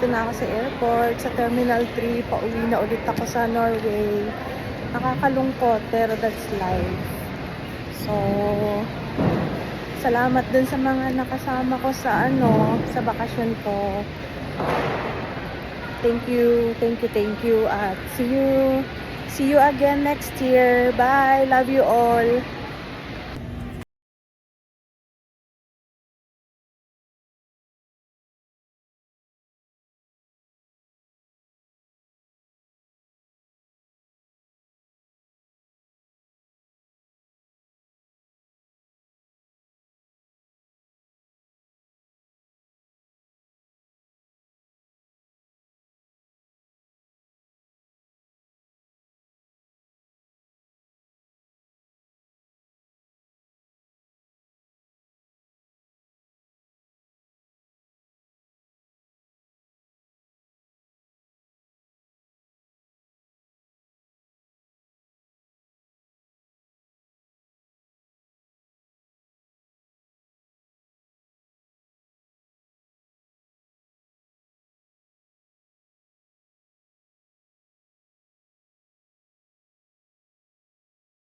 nandito na ako sa airport, sa Terminal 3. Pauwi na ulit ako sa Norway. Nakakalungkot, pero that's life. So, salamat dun sa mga nakasama ko sa sa bakasyon ko. Thank you. At see you again next year. Bye. Love you all.